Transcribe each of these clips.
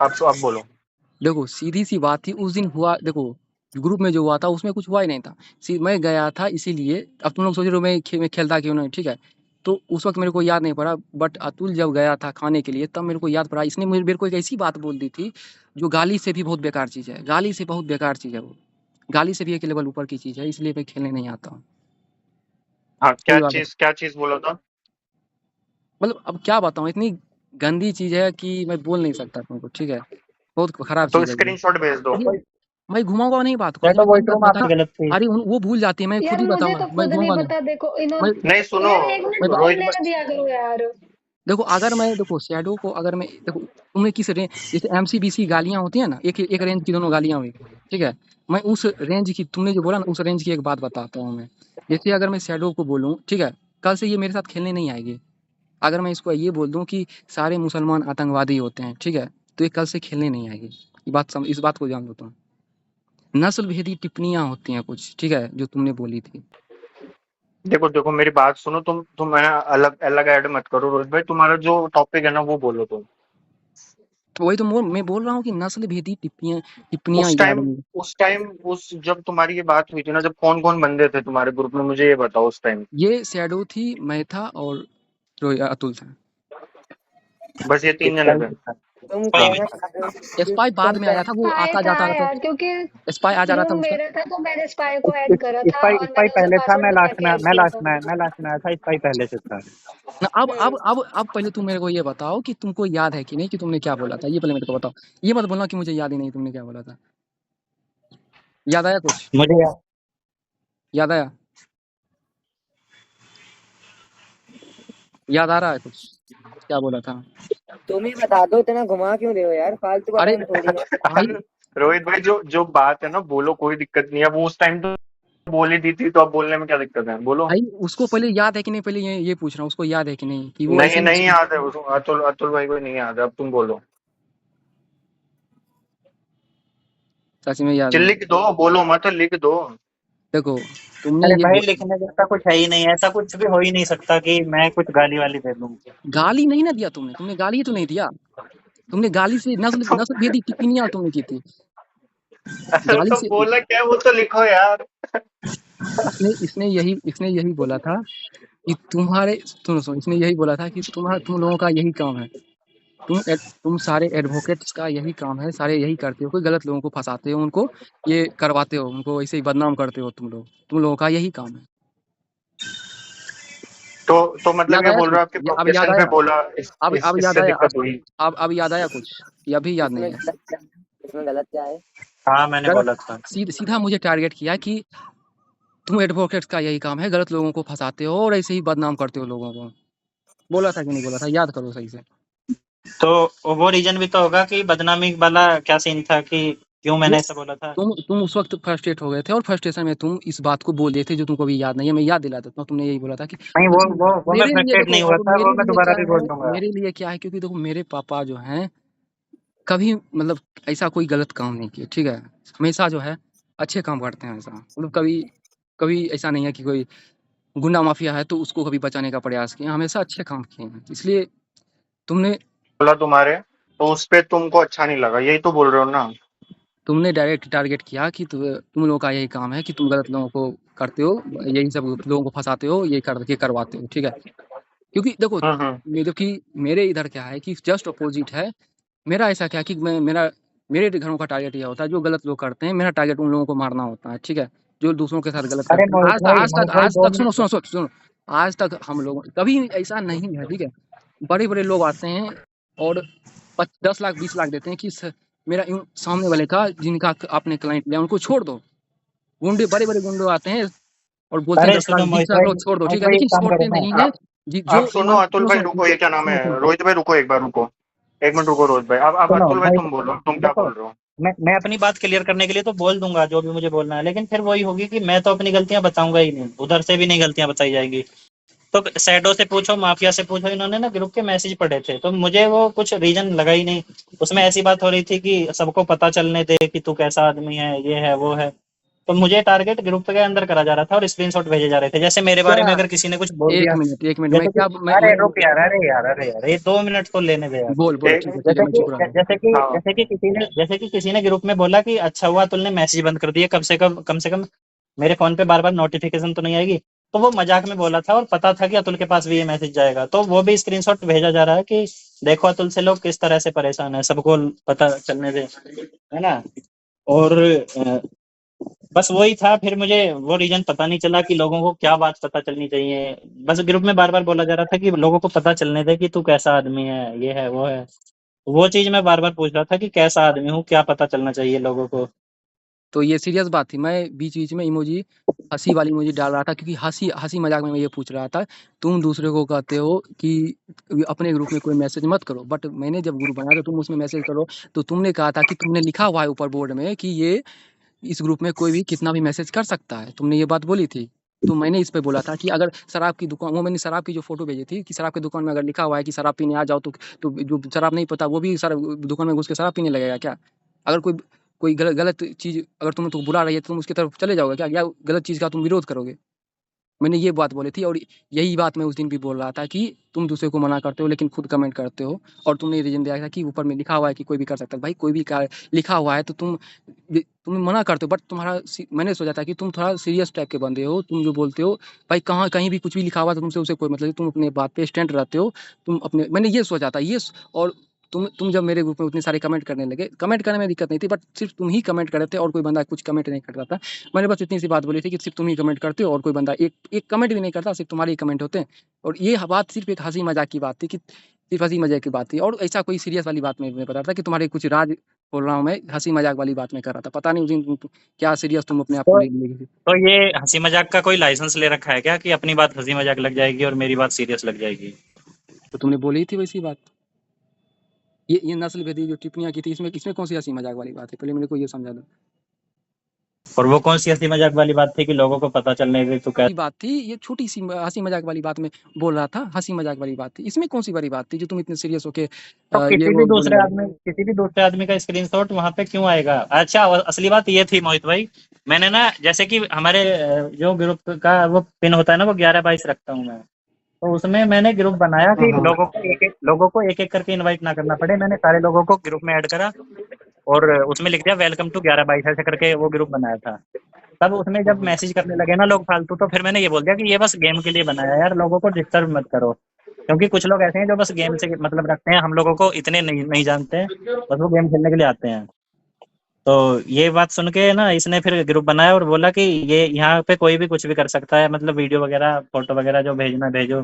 आप बोलो। देखो सीधी सी बात थी, उस दिन हुआ, देखो ग्रुप में जो हुआ था उसमें कुछ हुआ ही नहीं था। मैं गया था इसीलिए। अब तुम लोग सोच रहे हो मैं खेलता क्यों नहीं, ठीक है। तो उस वक्त मेरे को याद नहीं पड़ा, बट अतुल जब गया था खाने के लिए तब मेरे को याद पड़ा। इसने मेरे को एक ऐसी बात बोल दी थी जो गाली से भी बहुत बेकार चीज है, गाली से बहुत बेकार चीज है वो। गाली से भी एक लेवल ऊपर की चीज है, इसलिए मैं खेलने नहीं आता हूँ। हाँ, सही बात है। क्या चीज बोला था? मतलब अब क्या बताऊँ, इतनी गंदी चीज है कि मैं बोल नहीं सकता तुमको, ठीक है। बहुत खराब तो चीज है ये। स्क्रीनशॉट भेज दो। अरे मैं घुमाऊंगा नहीं बात को, या अरे तो मैं कई बार वॉशरूम बता। आपकी गलत थी। अरे वो भूल जाती है, मैं खुद यार ही मुझे बताऊंगा, तो मैं खुद नहीं घूमूंगा नहीं। पता, देखो मैं इन्होंने। नहीं सुनो, यार एक मिनट मैं बोल रोहित लेने दिया करो यार। देखो अगर मैं, देखो शैडो को अगर मैं, देखो तुमने किस रेंज, जैसे एमसीबीसी गालियां होती है ना, एक एक रेंज की दोनों गालियां हुई, ठीक है। मैं उस रेंज की, तुमने जो बोला ना, उस रेंज की एक बात बताता हूँ मैं। जैसे अगर मैं शैडो को बोलूँ, ठीक है, कल से ये मेरे साथ खेलने नहीं आएगी। अगर मैं इसको ये बोल दूं कि सारे मुसलमान आतंकवादी होते हैं, ठीक है, तो ये कल से खेलने नहीं आएगी। इस बात को जान लो तुम। नस्ल भेदी टिप्पणियां होती हैं कुछ, ठीक है, जो तुमने बोली थी। देखो देखो मेरी बात सुनो, तुम है अलग अलग ऐड मत करो रोहित भाई, तुम्हारा जो टॉपिक है ना वो बोलो तुम। तो वही तो मैं बोल रहा हूँ कि नस्ल भेदी टिप्पणियां टिप्पणियां उस याद टाइम नहीं। उस टाइम उस जब तुम्हारी ये बात हुई थी ना, जब कौन कौन बंदे थे तुम्हारे ग्रुप में, मुझे ये बताओ उस टाइम। ये शैडो थी, मैं था, और अतुल था। बस ये 3 जने थे। तुम हाँ, कहना चाह रहे हो कि स्पाई बाद तुम में आया था, वो स्पाई आता था जाता रहता। यार, क्योंकि स्पाई आ जा रहा था रूम उसका। मेरा था तो मैंने स्पाई को ऐड करा था स्पाई और स्पाई मैंने उसे पहले था, पासवर्ड मैं बता लास्ट के में ऐड किया था। मैं लास्ट में आया था, स्पाई पहले से था। ना हम्म। अब पहले तुम मेरे को ये बताओ कि तुमको याद है कि नहीं, कि तुमने क्या बोला था, ये पहले मेरे को बताओ। ये मत बोलना कि मुझे याद ही नहीं तुमने क्या बोला था। याद आया कुछ? मुझे याद आया? याद आ रहा है कुछ, क्या बोला था? तुम ही बता दो, इतना घुमा क्यों रहे हो यार, फालतू का अरे टाइम थोड़ी है। भाई, रोहित भाई, जो जो बात है ना बोलो, कोई दिक्कत नहीं है। वो उस टाइम तो बोली दी थी, तो अब बोलने में क्या दिक्कत है, बोलो। भाई उसको पहले याद है कि नहीं, पहले ये पूछ रहा हूँ, उसको याद है कि नहीं कि वो नहीं ऐसी नहीं याद है उसको, अतुल अतुल भाई को नहीं याद है, अब तुम बोलो। सच में याद चल नहीं? लिख दो, बोलो मत, लिख दो। देखो तुमने अरे ये भाई, लिखने जैसा कुछ है ही नहीं, ऐसा कुछ भी हो ही नहीं सकता कि मैं कुछ गाली वाली दे दूं। गाली नहीं ना दिया तुमने, गाली ही तो नहीं दिया। तुमने गाली से नस्ल तो, नस्ल भेदी टिप्पणियां तुमने की थी। गाली तो से। बोला क्या, वो तो लिखो यार। इसने यही बोला था कि तुम्हारे, सुनो सुनो, इसने यही बोला था कि तुम लोगों का यही काम है। तुम सारे एडवोकेट्स का यही काम है, सारे यही करते हो, कोई गलत लोगों को फंसाते हो, उनको ये करवाते हो, उनको ऐसे ही बदनाम करते हो, तुम लोगों का यही काम है। तो मतलब याद ये आया बोल रहे कुछ? हो आपके अब याद प्रोफेशन पे आया? बोला, अब याद इससे आया? दिक्कत हुई। अब याद आया कुछ, या भी याद इसमें नहीं है? गलत क्या, इसमें गलत क्या है? हाँ, मैंने गलत, बोला था। सीधा मुझे टारगेट किया कि तुम एडवोकेट्स का यही काम है, गलत लोगों को फंसाते हो और ऐसे ही बदनाम करते हो लोगों को। बोला था कि नहीं बोला था, याद करो सही से। तो वो रीजन भी तो होगा कि बदनामी वाला क्या सीन था, कि क्यों मैंने वो ऐसा बोला था। तुम उस वक्त फ्रस्ट्रेट हो गए थे, और फ्रस्ट्रेशन में तुम इस बात को बोल दिए थे जो तुमको अभी याद नहीं है। मैं याद दिला देता हूँ, तुमने यही बोला था कि नहीं, देखो वो मैं मेरे लिए, फ्रस्ट्रेट देखो नहीं हुआ अब था, वो मेरे मैं लिए दोबारा क्या भी है, बोल दूंगा। मेरे लिए क्या है, क्योंकि देखो मेरे पापा जो हैं कभी, मतलब ऐसा कोई गलत काम नहीं किए, ठीक है। हमेशा जो है अच्छे काम करते हैं, ऐसा मतलब कभी कभी ऐसा नहीं है कि कोई गुंडा माफिया है तो उसको कभी बचाने का प्रयास किए, हमेशा अच्छे काम किए हैं। इसलिए तुमने बोला तुम्हारे, तो उस पे तुमको अच्छा नहीं लगा, यही तो बोल रहे हो ना। तुमने डायरेक्ट टारगेट किया कि तुम लोगों का यही काम है कि तुम गलत लोगों को करते हो, यही सब लोगों को फंसाते हो, ये करके करवाते हो, ठीक है। क्योंकि देखो हम्म। कि मेरे इधर क्या है कि जस्ट अपोजिट है। मेरा ऐसा क्या है कि मेरे घरों का टारगेट यह होता है, जो गलत लोग करते हैं मेरा टारगेट उन लोगों को मारना होता है, ठीक है। जो दूसरों के साथ गलत अरे करते हैं, मोहित भाई, आज दो तक सुनो मिनट। सुनो सुनो सुनो, आज तक हम लोग कभी ऐसा नहीं है, ठीक है। बड़े बड़े लोग आते हैं और 10 लाख 20 लाख देते हैं कि मेरा सामने वाले का, जिनका आपने क्लाइंट लिया उनको छोड़ दो। गुंडे, बड़े बड़े गुंडे आते हैं और बोलते हैं अरे 10 लाख सुनो 20 लाख लो, छोड़ दो, ठीक है, एक लेकिन काम करो छोड़ते ना। नहीं है। आप जो आप सुनो ईमान, अतुल सुनो भाई, सुनो रुको, ये क्या नाम सुनो है, सुनो रोहित भाई रुको, एक बार रुको, 1 मिनट रुको रोहित भाई। अब सुनो अतुल भाई भाई, तुम बोलो, तुम क्या देखो, बोल रहे हो। मैं अपनी बात क्लियर करने के लिए तो बोल दूंगा जो भी मुझे बोलना है, लेकिन फिर वही होगी कि मैं तो अपनी गलतियां बताऊंगा ही नहीं, उधर से भी नहीं गलतियां बताई जाएंगी। तो सैडो से पूछो, माफिया से पूछो, इन्होंने ना ग्रुप के मैसेज पढ़े थे, तो मुझे वो कुछ रीजन लगा ही नहीं। उसमें ऐसी बात हो रही थी कि सबको पता चलने दे कि तू कैसा आदमी है, ये है वो है। तो मुझे टारगेट ग्रुप के अंदर करा जा रहा था और स्क्रीनशॉट भेजे जा रहे थे। जैसे मेरे बारे क्या? में अगर किसी ने कुछ बोल दिया, एक मिनट मैं जैसे कि क्या अरे रुक यार, अरे यार, ये 2 मिनट तो लेने दे यार। बोल एक ठीक है जैसे मैं कि चुप रहा हूँ। हाँ जैसे कि किसी ने ग्रुप में बोला कि अच्छा हुआ तूने मैसेज बंद कर दिया, कम से कम मेरे फोन पे बार बार नोटिफिकेशन तो नहीं आएगी। तो वो मजाक में बोला था और पता था कि अतुल के पास भी ये मैसेज जाएगा, तो वो भी स्क्रीनशॉट भेजा जा रहा है कि देखो अतुल से लोग किस तरह से परेशान है, सबको पता चलने दे, है ना। और बस वही था। फिर मुझे वो रीजन पता नहीं चला कि लोगों को क्या बात पता चलनी चाहिए। बस ग्रुप में बार बार बोला जा रहा था कि लोगों को पता चलने दे कि तू कैसा आदमी है, ये है वो है। वो चीज मैं बार बार पूछ रहा था कि कैसा आदमी हूँ, क्या पता चलना चाहिए लोगों को। तो ये सीरियस बात थी। मैं बीच-बीच में इमोजी हँसी वाली इमोजी डाल रहा था क्योंकि हँसी हँसी मज़ाक में मैं ये पूछ रहा था, तुम दूसरे को कहते हो कि अपने ग्रुप में कोई मैसेज मत करो, बट मैंने जब ग्रुप बनाया तो तुम उसमें मैसेज करो। तो तुमने कहा था कि तुमने लिखा हुआ है ऊपर बोर्ड में कि ये इस ग्रुप में कोई भी कितना भी मैसेज कर सकता है, तुमने ये बात बोली थी। तो मैंने इस पे बोला था कि अगर शराब की दुकान, वो मैंने शराब की जो फ़ोटो भेजी थी कि शराब की दुकान में अगर लिखा हुआ है कि शराब पीने आ जाओ, तो जो शराब नहीं पीता वो भी दुकान में घुस के शराब पीने लगेगा क्या? अगर कोई कोई गलत चीज़ अगर तुम्हें तो बुला रही है तो तुम उसकी तरफ चले जाओगे क्या? या गलत चीज़ का तुम विरोध करोगे? मैंने ये बात बोली थी और यही बात मैं उस दिन भी बोल रहा था कि तुम दूसरे को मना करते हो लेकिन खुद कमेंट करते हो। और तुमने रीज़न दिया था कि ऊपर में लिखा हुआ है कि कोई भी कर सकता है। भाई कोई भी का लिखा हुआ है तो तुम मना करते हो, बट मैंने सोचा था कि तुम थोड़ा सीरियस टाइप के बंदे हो। तुम जो बोलते हो भाई कहाँ कहीं भी कुछ भी लिखा हुआ है तो तुमसे उसे कोई मतलब नहीं, तुम अपने बात पे स्टैंड रहते हो। तुम अपने मैंने ये सोचा था और तुम जब मेरे ग्रुप में उतने सारे कमेंट करने लगे, कमेंट करने में दिक्कत नहीं थी, बट सिर्फ तुम ही कमेंट कर रहे थे और कोई बंदा कुछ कमेंट नहीं कर रहा था। मैंने बस इतनी सी बात बोली थी कि सिर्फ तुम ही कमेंट करते हो और कोई बंदा एक एक कमेंट भी नहीं करता, सिर्फ तुम्हारे ही कमेंट होते हैं। और ये बात सिर्फ एक हंसी मजाक की बात थी कि सिर्फ हंसी मजाक की बात थी और ऐसा कोई सीरियस वाली बात नहीं बता रहा था कि तुम्हारे कुछ राज बोल रहा हूँ मैं, हंसी मजाक वाली बात मैं कर रहा था। पता नहीं उस दिन क्या सीरियस तुम अपने आप को तो ले लिए। तो ये हंसी मजाक का कोई लाइसेंस ले रखा है क्या कि अपनी बात हंसी मजाक लग जाएगी और मेरी बात सीरियस लग जाएगी? तो तुमने बोली थी वैसी बात। ये नस्ल भेदी जो टिप्पणियां की थी, इसमें इसमें कौन सी हंसी मजाक वाली बात है? पहले मेरे को ये समझा दो। और वो कौन सी हंसी मजाक वाली बात थी कि लोगों को पता चलने दे, तो क्या? की बात थी, ये छोटी सी हंसी मजाक वाली बात में बोल रहा था, हंसी मजाक वाली बात थी। इसमें कौन सी बड़ी बात थी जो तुम इतने सीरियस होके तो ये वो बोलने लगे? किसी भी दूसरे आदमी का स्क्रीनशॉट वहां पे क्यों आएगा? अच्छा, असली बात ये थी मोहित भाई, मैंने ना जैसे कि हमारे जो ग्रुप का वो पिन होता है ना, वो 11/22 रखता हूँ मैं। तो उसमें मैंने ग्रुप बनाया हाँ कि हाँ लोगों को एक एक करके इनवाइट ना करना पड़े। मैंने सारे लोगों को ग्रुप में ऐड करा और उसमें लिख दिया वेलकम टू 11/22 ऐसे करके वो ग्रुप बनाया था। तब उसमें जब मैसेज करने लगे ना लोग फालतू, तो फिर मैंने ये बोल दिया कि ये बस गेम के लिए बनाया है यार, लोगों को डिस्टर्ब मत करो। क्योंकि कुछ लोग ऐसे हैं जो बस गेम से मतलब रखते हैं, हम लोगों को इतने नहीं नहीं जानते हैं, बस वो गेम खेलने के लिए आते हैं। तो ये बात सुन के ना इसने फिर ग्रुप बनाया और बोला कि ये यहाँ पे कोई भी कुछ भी कर सकता है, मतलब वीडियो वगैरह फोटो वगैरह जो भेजना भेजो।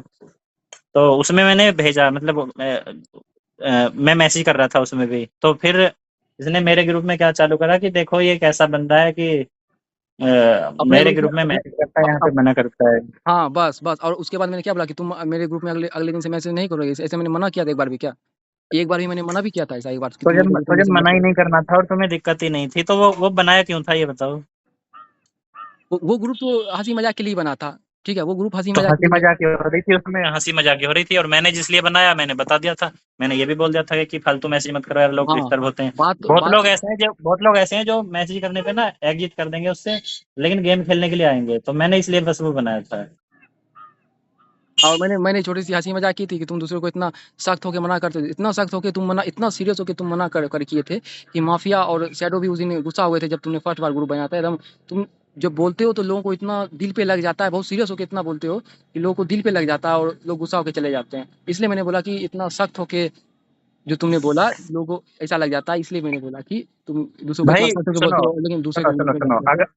तो उसमें मैंने भेजा, मतलब मैं मैसेज कर रहा था उसमें भी। तो फिर इसने मेरे ग्रुप में क्या चालू करा कि देखो ये कैसा बंदा है कि अपने मेरे ग्रुप में ग्रुप में मैसेज करता है, यहाँ पे अप, मना करता है। हाँ बस बस। और उसके बाद मैंने क्या बोला कि तुम मेरे ग्रुप में अगले अगले दिन से मैसेज नहीं करोगे, ऐसे मैंने मना किया था एक बार भी क्या? एक बार भी मैंने मना भी किया था ऐसा एक बार कि तो तुम जब मेरे ग्रुप तो में जब मैसेज मत मना ही करो। नहीं करना था और तुम्हें दिक्कत ही नहीं थी, तो वो बनाया क्यों था, ये बताओ? वो ग्रुप तो हंसी मजाक के लिए बना था, ठीक है? वो ग्रुप हंसी तो मजाक के हंसी लिए। मजाक ही हो रही थी उसमें, हंसी मजाक ही हो रही थी, और मैंने जिस लिए बनाया मैंने बता दिया था। मैंने ये भी बोल दिया था कि फालतू मैसेज मत करो यार, लोग हाँ डिस्टर्ब होते हैं। बात बहुत बात लोग ऐसे हैं जो मैसेज करने पे ना एग्जिट कर देंगे उससे, लेकिन गेम खेलने के लिए आएंगे। तो मैंने इसलिए बस वो बनाया था। और मैंने छोटी-सी हँसी मज़ाक की थी कि तुम दूसरे को इतना सख्त होके मना करते थे। इतना सख्त होके तुम मना, इतना सीरियस होके तुम मना कर किए थे कि माफिया और शैडो भी उस दिन गुस्सा हुए थे जब तुमने फर्स्ट बार ग्रुप बनाया था। एकदम तुम जब बोलते हो तो लोगों को इतना दिल पे लग जाता है, बहुत सीरियस होके इतना बोलते हो कि लोगों को दिल पे लग जाता है और लोग गुस्सा होके चले जाते हैं। इसलिए मैंने बोला कि इतना सख्त होके जो तुमने बोला, लोगों को ऐसा लग जाता है, इसलिए मैंने बोला कि तुम दूसरों को इतना भाई सख्त होके बोलते सुनो हो लेकिन दूसरे सुनो को सुनो मना सुनो, करते हो। अगर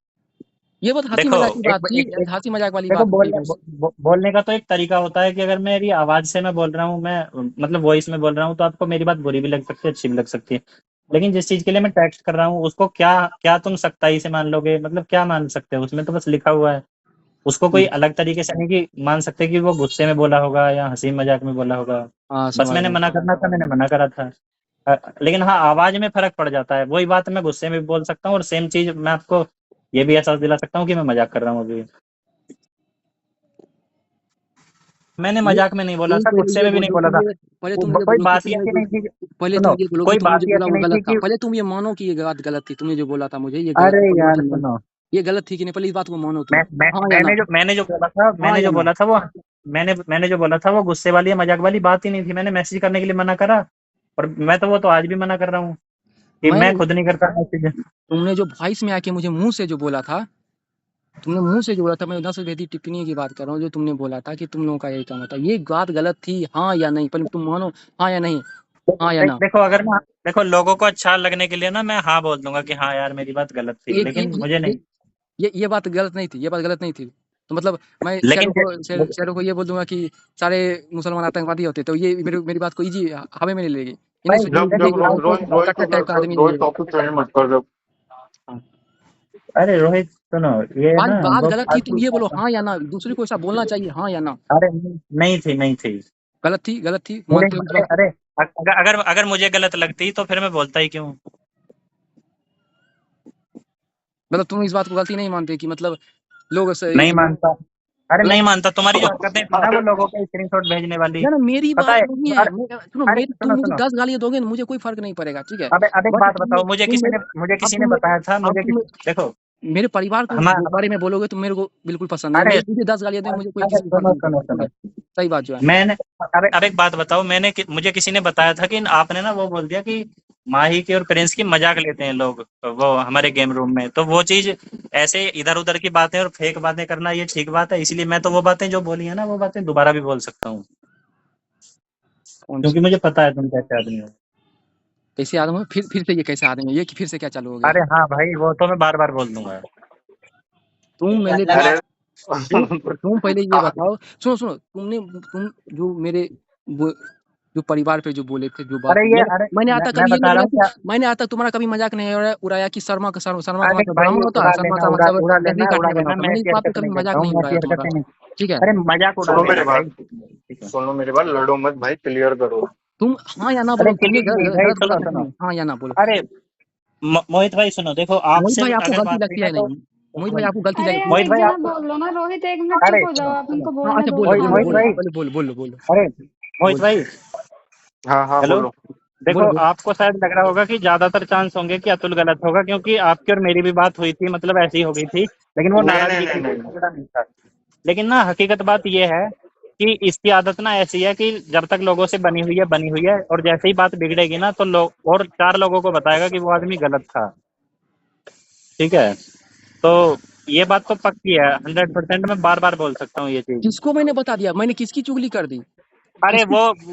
ये बहुत हँसी देखो मज़ाक की बात एक, थी, एक, एक हँसी मज़ाक वाली देखो बात थी बस। बोलने का तो एक तरीका होता है कि अगर मेरी आवाज से मैं बोल रहा हूँ, मैं मतलब वॉइस में बोल रहा हूँ, तो आपको मेरी बात बुरी भी लग सकती है, अच्छी भी लग सकती है। लेकिन जिस चीज के लिए मैं टेक्स्ट कर रहा हूँ उसको क्या क्या तुम सख्ताई से मान लोगे? मतलब क्या मान सकते हो? उसमें तो बस लिखा हुआ है। उसको कोई हुँ, अलग तरीके से नहीं कि मान सकते कि वो गुस्से में बोला होगा या हंसी मजाक में बोला होगा। हाँ बस समझ मैंने रहा हूँ। मना करना था, मैंने मना करा था। लेकिन हाँ, आवाज में फर्क पड़ जाता है। वही बात मैं गुस्से में भी बोल सकता हूँ और सेम चीज मैं आपको ये भी एहसास दिला सकता हूँ कि मैं मजाक कर रहा हूँ अभी। मैंने ये मजाक में नहीं बोला तुम था, पहले गुस्से ये में भी नहीं बोलो बोला कि था। पहले तुम ये कोई बोलो कि बात ही तुमने ऐसी जो नहीं थी पहले तुम सुनो, ये बोलो कि कोई तुमने बात जो ही बोला ऐसी वो नहीं थी गलत था। कि पहले तुम ये मानो कि ये बात गलत थी। तुमने जो बोला था मुझे ये गलत अरे था, कोई यार मतलब सुनो, ये गलत थी कि नहीं, पहले इस बात को मानो तुम। मैं हाँ या ना, मैंने जो बोला था, हाँ या ना। मैंने जो बोला था वो गुस्से वाली या मजाक वाली बात ही नहीं थी। मैंने मैसेज करने के लिए मना करा, और मैं तो वो तो आज भी मना कर रहा हूँ कि मैं मैं खुद नहीं करता मैसेज। तुमने जो वॉइस में आके मुझे मुंह से जो बोला था, तुमने मुंह से जो बोला था, मैं 10 टिप्पणी की बात कर रहा हूँ, जो तुमने बोला था कि तुम लोगों का यही काम होता है, ये बात गलत थी, हाँ या नहीं, पहले तुम मानो, हाँ या नहीं, हाँ या ना। देखो अगर ना, देखो लोगों को अच्छा लगने के लिए ना मैं हाँ बोल दूंगा कि हाँ यार मेरी बात गलत थी, ये ये लेकिन ये मुझे ये नहीं। ये बात गलत नहीं थी, ये बात गलत नहीं थी। तो मतलब मैं लेकिन शेरों को ये बोल दूंगा कि सारे मुसलमान आतंकवादी होते, तो ये मेरी बात को इजी हवा में नहीं लेगी। ये नहीं भाई सोचेगी जब कि ये जब देखो, रोहित रोहित कट्टर टाइप का आदमी है रोहित ये। टॉपिक चेंज मत कर जब। अरे रोहित सुनो, ये बात ना बात वो गलत थी, तुम ये बोलो हाँ या ना, दूसरे को ऐसा बोलना चाहिए हाँ या ना। अरे नहीं थी, नहीं थी। गलत थी, अरे मानते हो इस अरे बात को? अरे, अगर अगर मुझे गलत लगती तो फिर मैं बोलता ही क्यों। मतलब तुम इस बात को गलती नहीं मानते कि मतलब लोग नहीं मानता, अरे गलत। नहीं मानता। तुम्हारी जो हरकतें थी ना वो लोगों को स्क्रीनशॉट भेजने वाली, ना ना, मेरी पता बात है। नहीं है, अरे सुनो अरे मेरी, तुम सुनो मुझे सुनो, 10 गालियां दोगे ना, मुझे कोई फर्क नहीं पड़ेगा, ठीक है। अब एक बट बात बताओ, तुम मेरे, मुझे अब किसी ने तुम बताया था, अब तुम देखो मेरे परिवार को हमारा, बारे में बोलोगे तो मेरे को बिल्कुल पसंद नहीं है। अरे मुझे 10 गालियां दे, मुझे कोई अरे किसी को फर्क सुनो नहीं सुनो पड़ेगा, ठीक सुनो, है। सही बात जो है। मैंने, अरे अब एक बात बताओ, मुझे किसी ने बताया था कि आपने ना वो बोल दिया कि माही की और प्रिंस की मजाक लेते हैं लोग वो हमारे गेम रूम में, तो वो चीज ऐसे इधर उधर की बातें और फेक बातें करना ये ठीक बात है? इसलिए मैं तो वो बातें जो बोली है ना वो बातें दोबारा भी बोल सकता हूँ, कौन सी? क्योंकि मुझे पता है तुम कैसे आदमी हो। कैसे आदमी हो? फिर से ये कैसे आदमी है, ये कि फिर से क्या चालू हो गया? अरे हाँ भाई, वो तो मैं बार बार बोल दूंगा। तुम मेरे अरे तुम पहले ये बताओ, सुनो सुनो, तुम जो मेरे वो, जो परिवार पे जो बोले थे, जो बात अरे ये, मैंने अरे मैंने आज तक मैं कभी ये नहीं बता रहा बोला हूँ कि, क्या। मैंने आज तक तुम्हारा कभी मजाक नहीं उड़ाया कि शर्मा का अरे मतलब भाई ब्राह्मण होता है, शर्मा का मतलब उड़ा तहरीर काटने वाला लेना, होता है। मैं मैंने इस ऐसी बात पे हरकत कभी नहीं करता मजाक हूँ, नहीं मैं ऐसी उड़ाया हरकतें तुम्हारा, नहीं। ठीक है। अरे मजाक उड़ा सुनो मेरी लेना भाई, बात, ठीक है। सुनो मेरी बात, लड़ो मत भाई, क्लियर करो। तुम हाँ या ना अरे बोलो, तुमने भाई गलत बोला सुनो था कि सुनो, नहीं, हाँ या ना बोलो। अरे मोहित भाई सुनो, देखो मोहित आपसे भाई आपको अगर गलती बात हुई लगती ना है तो, नहीं? मोहित भाई आपको गलती अरे लगती यार है? मोहित एक भाई जना आपको, बोल लो ना, रोहित 1 मिनट चुप अरे हो जाओ, अपन को हाँ बोलने अच्छा, दो बोलो उसको बोलो मोहित बोलो भाई, आगे। बोलो बोलो बोलो बोलो अरे मोहित बोलो भाई, हाँ हाँ हेलो। बोलो। देखो बोलो बोलो। आपको शायद लग रहा होगा कि ज्यादातर चांस होंगे कि अतुल गलत होगा, क्योंकि आपकी और मेरी भी बात हुई थी, मतलब ऐसी हो गई थी, लेकिन वो नहीं नहीं नाराजगी नहीं थी, कोई नहीं झगड़ा नहीं था। लेकिन ना हकीकत बात ये है कि इसकी आदत ना ऐसी है कि जब तक लोगों से बनी हुई है, और जैसे ही बात बिगड़ेगी ना तो लोग और 4 लोगों को बताएगा कि वो आदमी गलत था, ठीक है। तो ये बात तो पक्की है, 100% मैं बार बार बोल सकता हूँ ये चीज। किसको मैंने बता दिया? मैंने किसकी चुगली कर दी? अरे किसकी?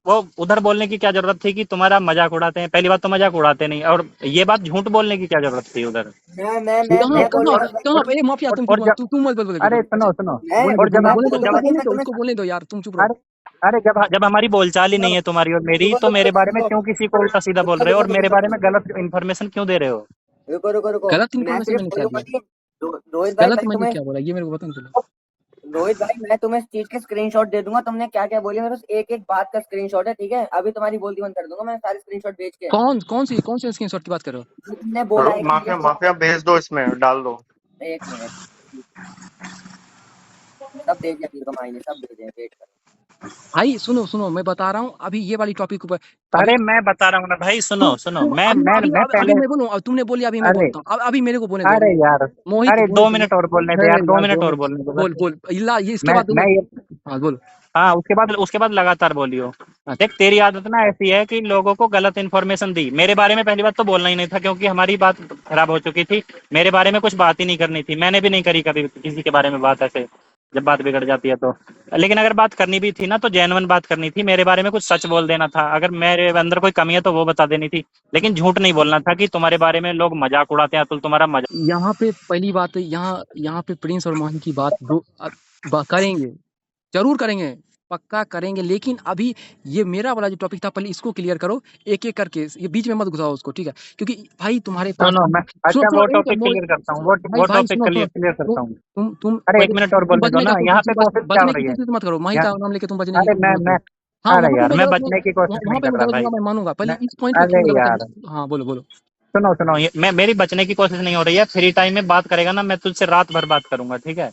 वो उधर बोलने की क्या जरूरत थी कि तुम्हारा मजाक उड़ाते हैं? पहली बात तो मजाक उड़ाते नहीं, और ये बात झूठ बोलने की क्या जरूरत थी उधर? कहाँ मैं कहाँ बोलूंगा कहाँ भाई। पे? ए माफिया, तुम चुप और रहो, जब, तुम मत बोलो अरे कुछ ऐसे। सुनो सुनो, मैं और जब मैं जब बोलूंगा नहीं, मैं उसको तुम्हें बोलने दो यार, तुम चुप रहो। अरे अरे जब हमारी बोलचाल ही नहीं है तुम्हारी और मेरी, रुको तो रुको मेरे बारे में रुको क्यों किसी को उल्टा सीधा बोल रुको रहे हो, रुको और रुको मेरे रुको बारे में गलत इन्फॉर्मेशन क्यों दे रहे हो? रुको रुको रुको। गलत मैं इन्फॉर्मेशन सिर्फ मैंने क्या बोलूंगा दिया? नहीं। रोहित भाई गलत मैं मैंने तुम्हें, क्या बोला ये मेरे को बताओ पहले। रोहित भाई मैं तुम्हें इस चीज के स्क्रीनशॉट दे दूंगा, तुमने क्या क्या बोली, मेरे पास एक एक बात का स्क्रीनशॉट है, ठीक है। अभी तुम्हारी बोलती बंद कर दूंगा मैं सारे स्क्रीनशॉट भेज के। कौन सी स्क्रीनशॉट की बात कर रहे हो? जो तुमने बोला है कि माफिया माफिया भेज दो, इसमें डाल दो। एक मिनट, सब भेज दिया फिर कमाई ने, सब भेजे, वेट करो। भाई सुनो सुनो, मैं बता रहा हूँ अभी ये वाली टॉपिक ऊपर। अभी अरे मैं बता रहा हूँ ना भाई, तुम सुनो सुनो, तुम अभी अभी मैं अभी पहले, मैं बोलूँ? अब तुमने बोली, अभी मैं अरे बोलता हूँ। अभी मेरे को बोलने दो। अरे यार, मोहित अरे मोहित 2 मिनट और बोलने दे अरे यार, दो यार मिनट 2 मिनट। और बोलने दे बस। बोल बोल इल्ला ये इसके बाद मैं ये, हाँ बोलो। हाँ उसके बाद लगातार बोलियो। अच्छा। देख तेरी आदत ना ऐसी है कि लोगों को गलत इन्फॉर्मेशन दी मेरे बारे में। पहली बात तो बोलना ही नहीं था, क्योंकि हमारी बात खराब हो चुकी थी। मेरे बारे में कुछ बात ही नहीं करनी थी, मैंने भी नहीं करी कभी किसी के बारे में बात ऐसे, जब बात बिगड़ जाती है तो। लेकिन अगर बात करनी भी थी ना तो जेन्युइन बात करनी थी, मेरे बारे में कुछ सच बोल देना था, अगर मेरे अंदर कोई कमी है तो वो बता देनी थी। लेकिन झूठ नहीं बोलना था कि तुम्हारे बारे में लोग मजाक उड़ाते हैं, अतुल तुम्हारा मजाक। यहाँ पे पहली बात, यहाँ पे प्रिंस और माही की बात करेंगे, जरूर करेंगे, पक्का करेंगे। लेकिन अभी ये मेरा वाला जो टॉपिक था, पहले इसको क्लियर करो, एक एक करके। ये बीच में मत घुसाओ उसको, ठीक है? क्योंकि भाई तुम्हारे पास, सुनो मैं, सुनो अच्छा सुनो वो एक टॉपिक क्लियर करता हूँ, भाई वो भाई टॉपिक सुनो सुनो, क्लियर करता हूँ। तुम अरे पहले 1 मिनट और तुम बोलने दो बचने ना, का यहाँ कोशिश, पे कोशिश क्या हो बचने की रही है? कोशिश मत करो। माही का नाम लेके तुम बचने की अरे कोशिश मत करो। हाँ अरे वहाँ पे यार मैं मैं गलत बचने की कोशिश वहाँ नहीं पे कर मैं रहा गलत भाई। होगा, मैं मानूंगा। पहले मैं, इस पॉइंट पे अरे क्यों गलत यार है? हाँ बोलो बोलो। सुनो सुनो, मैं मेरी बचने की कोशिश नहीं हो रही है। फ्री टाइम में बात करेगा ना, मैं तुझसे रात भर बात करूंगा, ठीक है।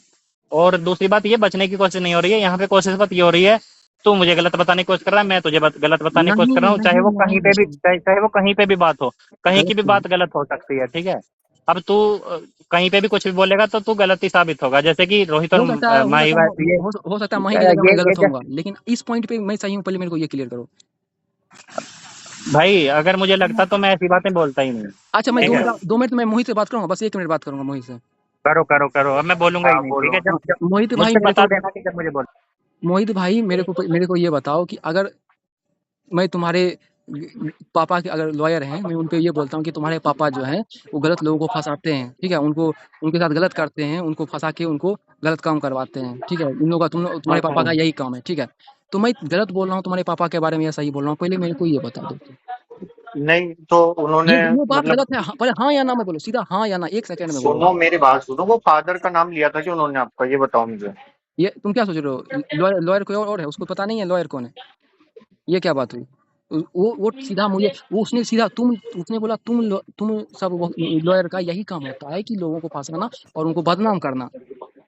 और दूसरी बात, ये बचने की कोशिश नहीं हो रही है, यहाँ पे कोशिश बात ये हो रही है, तू मुझे गलत बताने की कोशिश कर रहा है, मैं तुझे गलत बताने की कोशिश नहीं कर रहा हूँ, नहीं नहीं चाहे वो कहीं पे भी बात हो, कहीं की गलत भी नहीं। बात गलत हो सकती है, ठीक है। अब तू कहीं पे भी कुछ भी बोलेगा तो तू गलत ही साबित होगा, जैसे कि रोहित और हो सकता है, माही ये हो सकता है माही की जगह मैं ये गलत होऊंगा, लेकिन इस पॉइंट पे मैं सही हूँ, पहले मेरे को ये क्लियर करो। भाई अगर मुझे लगता तो मैं ऐसी बातें बोलता ही नहीं। अच्छा मैं ठीक है, 2 मिनट में मोहित से बात करूंगा, बस 1 मिनट बात करूंगा मोहित से। करो करो करो, अब मैं बोलूंगा ही हाँ नहीं। ठीक बोलो। है, जब जब मोहित भाई मुझसे मेरे बता को देना कि जब मुझे बोल। मोहित भाई मेरे को ये बताओ कि अगर मैं तुम्हारे पापा के अगर लॉयर हैं, मैं उनपे ये बोलता हूँ कि तुम्हारे पापा जो हैं वो गलत लोगों को फंसाते हैं, ठीक है, उनको उनके साथ गलत करते हैं, उनको फंसा के उनको गलत काम करवाते हैं, ठीक है, इन लोगों का तुम्हारे पापा का यही काम है, ठीक है, तो मैं गलत बोल रहा हूँ तुम्हारे पापा के बारे में या सही बोल रहा हूँ, पहले मेरे को ये बता दो। नहीं तो उन्होंने ये बात मतलब, गलत है, पहले हाँ या ना में बोलो, सीधा हाँ या ना, 1 सेकंड में बोलो। सुनो मेरी बात सुनो, वो फादर का नाम लिया था कि उन्होंने आपका, ये बताओ मुझे। ये तुम क्या सोच रहे हो, लॉयर कोई और है, उसको पता नहीं है लॉयर कौन है, ये क्या बात हुई? वो सीधा मुझे वो उसने सीधा उसने बोला तुम सब लॉयर का यही काम होता है कि लोगों को फंसाना और उनको बदनाम करना।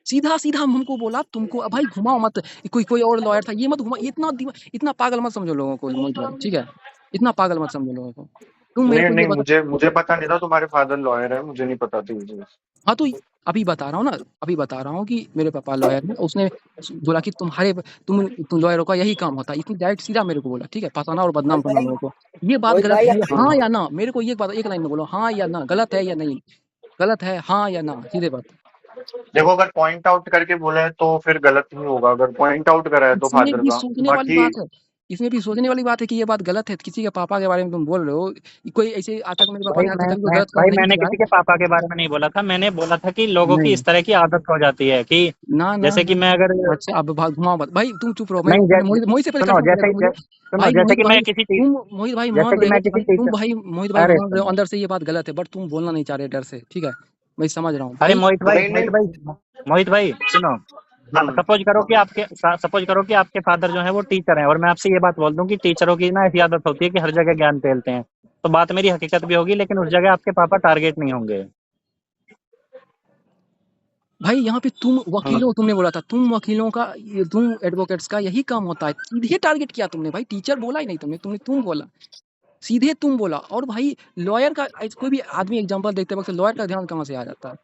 सीधा हमको बोला तुमको, अब भाई घुमाओ मत, कोई और लॉयर था, ये मत घुमा, इतना पागल मत समझो लोगों को मोहित भाई, ठीक है? इतना पागल मत समझो लोगों को। तुम मेरे नहीं को ये नहीं, बता। मुझे मुझे पता नहीं था तुम्हारे फादर लॉयर है, मुझे नहीं पता थी ये चीज़। हाँ, तो अभी बता रहा हूँ ना, अभी बता रहा हूँ कि मेरे पापा लॉयर हैं, उसने बोला कि तुम लॉयरों का यही काम होता है, इतनी डायरेक्ट सीधा मेरे को बोला, ठीक है? फंसाना और बदनाम करना लोगों को। ये बात मोहित गलत भाई है हाँ या ना? मेरे को ये बात एक लाइन में बोलो, हाँ या ना? गलत है या नहीं? गलत है हाँ या ना? सीधे बात। देखो, अगर पॉइंट आउट करके बोला है तो फिर गलत ही होगा, अगर पॉइंट आउट करा है तो इसमें फादर भी का। सोचने वाली बाकी बात है, इसमें भी सोचने वाली बात है कि ये बात गलत है, किसी के पापा के बारे में तुम बोल रहे हो, कोई ऐसे आज तक मेरे पापा भाई ने आज तक मैं कभी कोई मैं गलत काम भाई नहीं मैंने किया है। किसी के पापा के बारे में नहीं बोला था, मैंने बोला था कि लोगों की नहीं, इस तरह की आदत हो जाती है कि ना, ना, जैसे कि ना। मैं अगर अच्छा अब घुमाओ मत। भाई तुम चुप रहो, मैं नहीं मोहित मोहित से पहले सुनो क्वेश्चन करने जैसे दो मुझे। सुनो भाई जैसे मोहित कि भाई मैं किसी चीज तुम मोहित भाई मान जैसे कि रहे हो मैं कि किसी भाई चीज तुम भाई मोहित भाई अरे मान रहे हो सुनो, अंदर से ये बात गलत है, बट तुम बोलना नहीं चाह रहे डर से, ठीक है? मैं समझ रहा हूँ अरे भाई। नहीं नहीं। मोहित भाई सुनो, हम्म। सपोज करो कि आपके फादर जो है वो टीचर हैं और मैं आपसे ये बात बोल दूं कि टीचरों की ना ऐसी आदत होती है कि हर जगह ज्ञान फैलते हैं, तो बात मेरी हकीकत भी होगी, लेकिन उस जगह आपके पापा टारगेट नहीं होंगे। भाई यहाँ पे तुम हम्म। वकीलों, तुमने बोला था तुम वकीलों का तुम एडवोकेट्स का यही काम होता है, सीधे टारगेट किया तुमने भाई, टीचर बोला ही नहीं तुमने तुम बोला, सीधे तुम बोला। और भाई लॉयर का कोई भी आदमी एग्जांपल देखते वक्त लॉयर का ध्यान कहाँ से आ जाता है?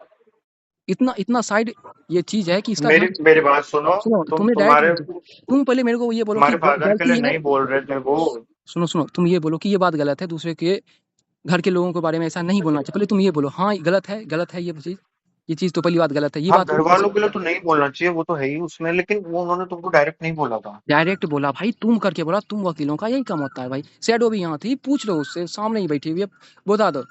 इतना इतना साइड ये चीज है कि इसका मेरी ध्यान। मेरी बात सुनो। सुनो तुम तुमने तुम्हारे डायरेक्ट, तुम पहले मेरे को ये बोलो कि तुम्हारे फादर के गलती लिए है। नहीं बोल रहे थे वो। सुनो तुम ये बोलो कि ये बात गलत है, दूसरे के घर के लोगों के बारे में ऐसा नहीं बोलना चाहिए, पहले तुम ये बोलो हाँ गलत है ये चीज तो पहली बात गलत है, ये हाँ, बात घर वालों के लिए तो नहीं बोलना चाहिए, वो तो है ही उसमें, लेकिन वो उन्होंने तुमको डायरेक्ट नहीं बोला था। डायरेक्ट बोला भाई, तुम करके बोला, तुम वकीलों का यही काम होता है भाई। शैडो भी यहाँ थी, पूछ लो उससे, सामने ही बैठी हुई है, बता दो।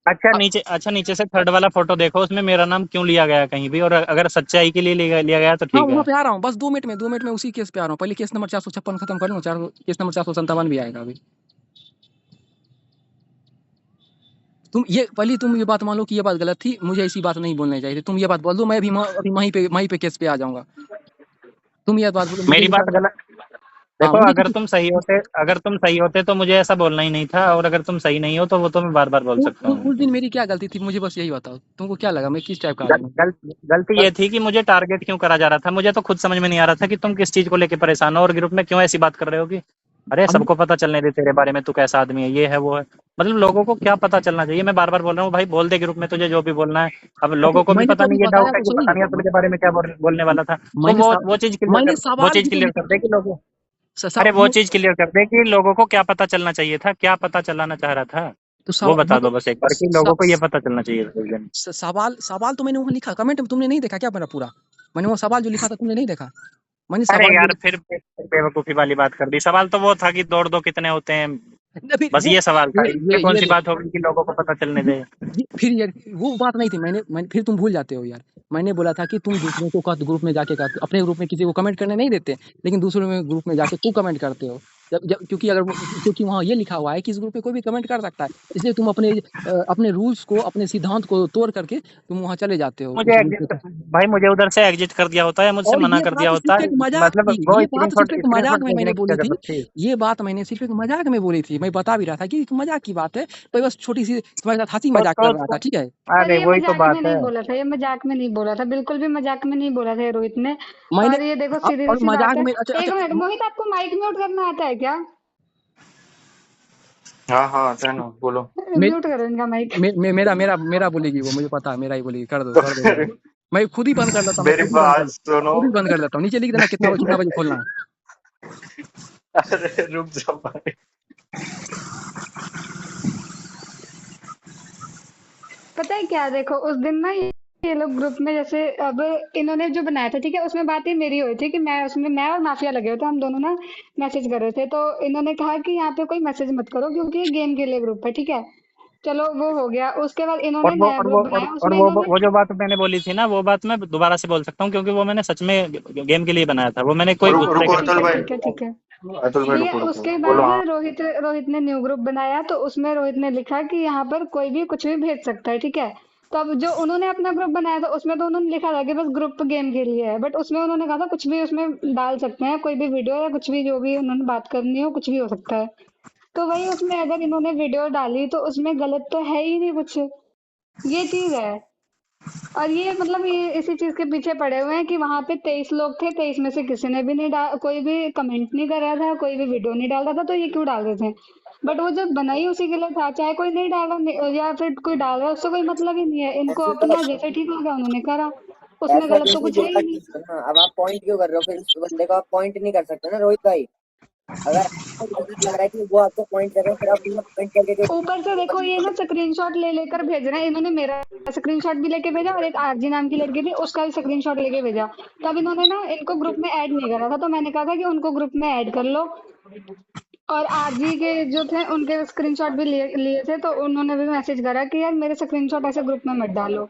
अच्छा नीचे से थर्ड वाला फोटो देखो, उसमें मेरा नाम क्यों लिया गया है कहीं भी, और अगर सच्चाई के लिए लिया गया है तो हाँ ठीक वहाँ है। पे आ रहा हूँ, बस 2 मिनट में उसी केस पे आ रहा हूँ, पहले केस नंबर 456 खत्म कर लूँ, केस नंबर 457 भी आएगा अभी। तुम ये बात मान लो कि ये बात गलत थी, मुझे ऐसी बात नहीं बोलनी चाहिए थी, तुम ये बात बोल दो, मैं अभी अभी वहीं पे केस पे आ जाऊंगा। तुम ये बात बोलो मुझे मेरी ये बात गलत हाँ देखो, मुझे अगर तुम सही होते तो मुझे ऐसा बोलना ही नहीं था, और अगर तुम सही नहीं हो तो वो तो मैं बार बार बोल सकता हूँ। उस दिन मेरी क्या गलती थी, मुझे बस यही बताओ, तुमको क्या लगा मैं किस टाइप का गल, आदमी हूँ? गल, गलती ये थी कि मुझे टारगेट क्यों करा जा रहा था, मुझे तो खुद समझ में नहीं आ रहा था कि तुम किस चीज को लेके परेशान हो और ग्रुप में क्यों ऐसी बात कर रहे हो कि अरे अब सबको पता चलने दे तेरे बारे में, तू कैसा आदमी है, ये है वो है। मतलब लोगों को क्या पता चलना चाहिए, मैं बार बार बोल रहा हूँ भाई, बोल दे ग्रुप में तुझे जो भी बोलना है। अब लोगों को भी मैंने तो पता अभी नहीं, ये बताया डाउट है तो कि पता सही। नहीं तुझे बारे में क्या बोलने वाला था, तो मैंने वो चीज क्लियर मैंने कर वो सवाल चीज भी तो क्लियर लिखा। कर दे कि लोगों अरे वो चीज क्लियर कर दे कि लोगों को क्या पता चलना चाहिए था, क्या पता चलाना चाह रहा था, तो वो बता दो मतलब बस एक बार कि लोगों को ये पता चलना चाहिए था उस दिन। सवाल तो मैंने वहाँ लिखा, कमेंट में तुमने नहीं देखा क्या मेरा पूरा? मैंने वो सवाल जो लिखा था तुमने नहीं देखा? मैंने अरे सवाल यार फिर बेवकूफी वाली बात कर दी, सवाल तो वो था कि दौड़ दो कितने होते हैं, फिर बस वो ये सवाल था, ये इसमें कौन ये सी बात होगी कि लोगों को पता चलने दे। फिर यार वो बात नहीं थी, मैंने फिर तुम भूल जाते हो यार। मैंने बोला था कि तुम दूसरों को ग्रुप में जाके अपने ग्रुप में किसी को कमेंट करने नहीं देते, लेकिन दूसरों में ग्रुप में जाके तू कमेंट करते हो। क्योंकि वहाँ ये लिखा हुआ है कि इस ग्रुप में कोई भी कमेंट कर सकता है, इसलिए तुम अपने रूल्स को, अपने सिद्धांत को तोड़ करके तुम वहाँ चले जाते हो मुझे उस ग्रुप एग्जिट पे। भाई मुझे उधर से एग्जिट कर दिया होता है, मुझसे और मना ये कर दिया बात होता सिर्फ है, एक मजाक मतलब थी, वो ये बात स्क्रीनशॉट सिर्फ एक मजाक स्क्रीनशॉट में मैंने भेजने की बोली थी, जरूरत थी। ये बात मैंने सिर्फ एक मजाक में बोली थी, मैं बता भी रहा था कि एक मजाक की बात है, तो बस छोटी सी तुम्हारे साथ हंसी मजाक कर रहा था, तो ठीक है? पर अरे ये वही तो मजाक में बात है। नहीं बोला था, ये मजाक में नहीं बोला था, बिल्कुल भी मजाक में नहीं बोला था ये रोहित ने। मैंने और ये देखो सीधी और सी बात मजाक है। में अच्छा एक अच्छा मिनट मोहित, आपको माइक म्यूट करना आता है क्या? हाँ हाँ आता है ना, बोलो। मे, म्यूट करो इनका माइक। मेरा मेरा मेरा बोलेगी वो, मुझे पता है मेरा ही बोलेगी। तो कर दो मेरा। मैं खुद ही बंद कर लेता हूँ, मैं मेरी खुद ही बंद कर बात सुनो। खुद ही बंद कर लेता हूँ। नीचे लिख देना कितना बजे खोलना है। अरे रुक जाओ भाई। पता है क्या, देखो उस दिन ना ये लोग ग्रुप में जैसे अब इन्होंने जो बनाया था ठीक है, उसमें बातें मेरी हुई थी कि मैं और माफिया लगे हुए थे, हम दोनों ना मैसेज कर रहे थे। तो इन्होंने कहा कि यहाँ पे कोई मैसेज मत करो क्योंकि ये गेम के लिए ग्रुप है, ठीक है। चलो वो हो गया। उसके बाद इन्होंने नया ग्रुप बनाया, और उसमें इन्होंने वो जो बात मैंने बोली थी ना, वो बात मैं दोबारा से बोल सकता हूँ, क्योंकि वो मैंने सच में गेम के लिए बनाया था। वो मैंने कोई दूसरे रुको के ठीक अतुल है भाई, ठीक है ठीक है अतुल भाई ठीक है। रुको रुको, उसके बोलो। बाद हाँ रोहित रोहित ने न्यू ग्रुप बनाया, तो उसमें रोहित ने लिखा कि यहाँ पर कोई भी कुछ भी भेज सकता है, ठीक है। तो अब जो उन्होंने अपना ग्रुप बनाया था उसमें तो उन्होंने लिखा था कि बस ग्रुप गेम के लिए है, बट उसमें उन्होंने कहा था कुछ भी उसमें डाल सकते हैं, कोई भी वीडियो या कुछ भी जो भी उन्होंने बात करनी हो कुछ भी हो सकता है। तो वही उसमें अगर इन्होंने वीडियो डाली तो उसमें गलत तो है ही नहीं कुछ, ये चीज है। और ये मतलब ये इसी चीज के पीछे पड़े हुए हैं कि वहां पे 23 लोग थे, 23 में से किसी ने भी नहीं डाल, कोई भी कमेंट नहीं कर रहा था, कोई भी वीडियो नहीं डाल रहा था, तो ये क्यों डाल रहे थे। बट वो जब बनाई उसी के लिए था, चाहे कोई नहीं डाल रहा या फिर कोई डाल रहा है, उससे कोई मतलब ही नहीं है। इनको ऐसे तो अपना जैसे ठीक लगा उन्होंने करा, उसमें ऐसा गलत तो जैसे कुछ है बोला ही नहीं। ठीक है ना, अब आप पॉइंट क्यों कर रहे हो फिर उस बंदे को? आप पॉइंट नहीं कर सकते ना रोहित भाई। अगर आपको गलत लग रहा है कि वो आपको पॉइंट कर रहे हैं, फिर आप उनको पॉइंट करके क्यों? ऊपर से देखो ये ना स्क्रीनशॉट ले लेकर भेज रहे हैं, इन्होंने मेरा स्क्रीनशॉट भी लेके भेजा और एक आरजी नाम की लड़की थी उसका भी स्क्रीनशॉट लेके भेजा। तब इन्होंने ना इनको ग्रुप में ऐड नहीं करा था, तो मैंने कहा था कि उनको ग्रुप में ऐड कर लो। और आरजी के जो थे उनके स्क्रीनशॉट भी लिए लिए थे, तो उन्होंने भी मैसेज करा कि यार मेरे स्क्रीनशॉट ऐसे ग्रुप में मत डालो।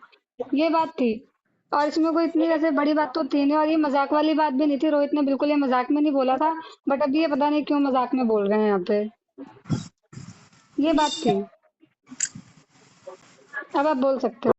ये बात थी। और इसमें कोई इतनी वैसे बड़ी बात तो थी नहीं, और ये मजाक वाली बात भी नहीं थी, रोहित ने बिल्कुल ये मजाक में नहीं बोला था। बट अब ये पता नहीं क्यों मजाक में बोल रहे हैं यहाँ पे, ये बात थी। अब आप बोल सकते हो।